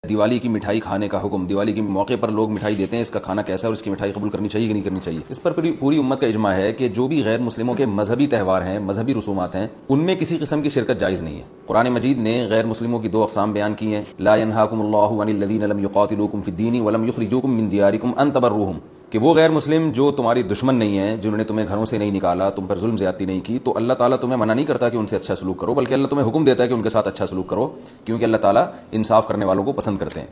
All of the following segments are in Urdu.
دیوالی کی مٹھائی کھانے کا حکم، دیوالی کے موقع پر لوگ مٹھائی دیتے ہیں، اس کا کھانا کیسا ہے اور اس کی مٹھائی قبول کرنی چاہیے کہ نہیں کرنی چاہیے؟ اس پر پوری امت کا اجماع ہے کہ جو بھی غیر مسلموں کے مذہبی تہوار ہیں، مذہبی رسومات ہیں، ان میں کسی قسم کی شرکت جائز نہیں ہے۔ قرآن مجید نے غیر مسلموں کی دو اقسام بیان کی ہیں، لا ینہاکم اللہ عن الذین لم یقاتلوکم فی الدین ولم یخرجوکم من دیارکم ان تبروہم، کہ وہ غیر مسلم جو تمہاری دشمن نہیں ہیں، جنہوں نے تمہیں گھروں سے نہیں نکالا، تم پر ظلم زیادتی نہیں کی، تو اللہ تعالیٰ تمہیں منع نہیں کرتا کہ ان سے اچھا سلوک کرو، بلکہ اللہ تمہیں حکم دیتا ہے کہ ان کے ساتھ اچھا سلوک کرو، کیونکہ اللہ تعالیٰ انصاف کرنے والوں کو پسند کرتے ہیں۔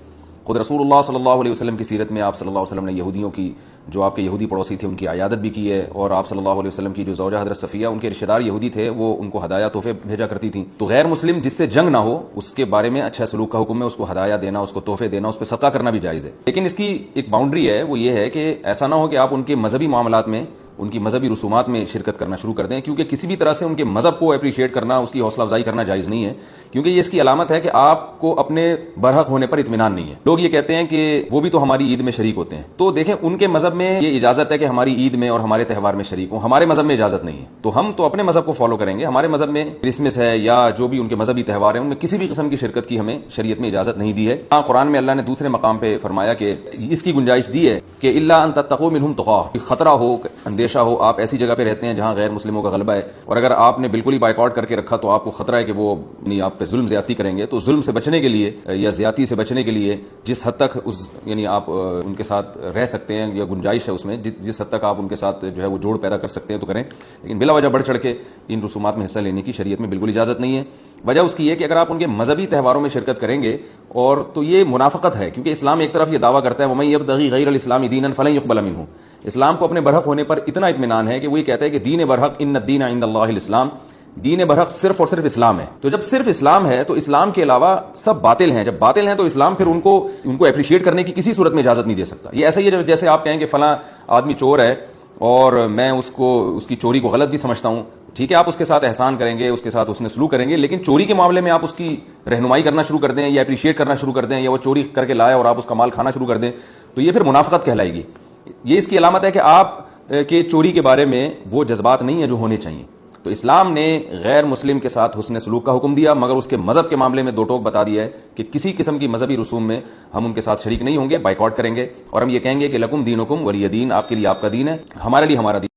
خود رسول اللہ صلی اللہ علیہ وسلم کی سیرت میں آپ صلی اللہ علیہ وسلم نے یہودیوں کی، جو آپ کے یہودی پڑوسی تھے، ان کی عیادت بھی کی ہے، اور آپ صلی اللہ علیہ وسلم کی جو زوجہ حضرت صفیہ، ان کے رشتہ دار یہودی تھے، وہ ان کو ہدایہ تحفے بھیجا کرتی تھیں۔ تو غیر مسلم جس سے جنگ نہ ہو، اس کے بارے میں اچھا سلوک کا حکم ہے، اس کو ہدایہ دینا، اس کو تحفے دینا، اس پہ صدقہ کرنا بھی جائز ہے۔ لیکن اس کی ایک باؤنڈری ہے، وہ یہ ہے کہ ایسا نہ ہو کہ آپ ان کے مذہبی معاملات میں، ان کی مذہبی رسومات میں شرکت کرنا شروع کر دیں، کیونکہ کسی بھی طرح سے ان کے مذہب کو اپریشیٹ کرنا، اس کی حوصلہ افزائی کرنا جائز نہیں ہے، کیونکہ یہ اس کی علامت ہے کہ آپ کو اپنے برحق ہونے پر اطمینان نہیں ہے۔ لوگ یہ کہتے ہیں کہ وہ بھی تو ہماری عید میں شریک ہوتے ہیں، تو دیکھیں ان کے مذہب میں یہ اجازت ہے کہ ہماری عید میں اور ہمارے تہوار میں شریک ہوں، ہمارے مذہب میں اجازت نہیں ہے، تو ہم تو اپنے مذہب کو فالو کریں گے۔ ہمارے مذہب میں کرسمس ہے یا جو بھی ان کے مذہبی تہوار ہیں، ان میں کسی بھی قسم کی شرکت کی ہمیں شریعت میں اجازت نہیں دی ہے۔ ہاں، قرآن میں اللہ نے دوسرے مقام پہ فرمایا کہ اس کی گنجائش دی ہے کہ الا ان تتقوا منهم تقاه، خطرہ ہو، اندیشہ ہو، آپ ایسی جگہ پہ رہتے ہیں جہاں غیر مسلموں کا غلبہ ہے، اور اگر آپ نے بالکل ہی بائیکاٹ کر کے رکھا تو آپ کو خطرہ ہے کہ وہ یعنی آپ پہ ظلم زیادتی کریں گے، تو ظلم سے بچنے کے لیے یا زیادتی سے بچنے کے لیے جس حد تک یعنی آپ ان کے ساتھ رہ سکتے ہیں یا گنجائش ہے اس میں، جس حد تک آپ ان کے ساتھ جو ہے وہ جوڑ پیدا کر سکتے ہیں تو کریں، لیکن بلا وجہ بڑھ چڑھ کے ان رسومات میں حصہ لینے کی شریعت میں بالکل اجازت نہیں ہے۔ وجہ اس کی یہ کہ اگر آپ ان کے مذہبی تہواروں میں شرکت کریں گے، اور تو یہ منافقت ہے، کیونکہ اسلام ایک طرف یہ دعویٰ کرتا ہے وَمَن يَبْتَغِي غَيْرَ الْإِسْلَامِ دِينًا فَلَن يُقْبَلَ مِنْهُ، اسلام کو اپنے برحق ہونے پر اتنا اطمینان ہے کہ وہ یہ کہتا ہے کہ دین برحق ان الدین عند اللہ الاسلام، دین برحق صرف اور صرف اسلام ہے۔ تو جب صرف اسلام ہے تو اسلام کے علاوہ سب باطل ہیں، جب باطل ہیں تو اسلام پھر ان کو اپریشیٹ کرنے کی کسی صورت میں اجازت نہیں دے سکتا۔ یہ ایسا ہی ہے جیسے آپ کہیں کہ فلاں آدمی چور ہے اور میں اس کی چوری کو غلط بھی سمجھتا ہوں، ٹھیک ہے، آپ اس کے ساتھ احسان کریں گے، اس کے ساتھ حسن سلوک کریں گے، لیکن چوری کے معاملے میں آپ اس کی رہنمائی کرنا شروع کر دیں یا اپریشیٹ کرنا شروع کر دیں، یا وہ چوری کر کے لائے اور آپ اس کا مال کھانا شروع کر دیں، تو یہ پھر منافقت کہلائے گی۔ یہ اس کی علامت ہے کہ آپ کے چوری کے بارے میں وہ جذبات نہیں ہیں جو ہونے چاہیے۔ تو اسلام نے غیر مسلم کے ساتھ حسن سلوک کا حکم دیا، مگر اس کے مذہب کے معاملے میں دو ٹوک بتا دیا ہے کہ کسی قسم کی مذہبی رسوم میں ہم ان کے ساتھ شریک نہیں ہوں گے، بائیکاٹ کریں گے، اور ہم یہ کہیں گے کہ لکم دینکم ولی دین، آپ کے لیے آپ کا دین ہے، ہمارے لیے ہمارا دین۔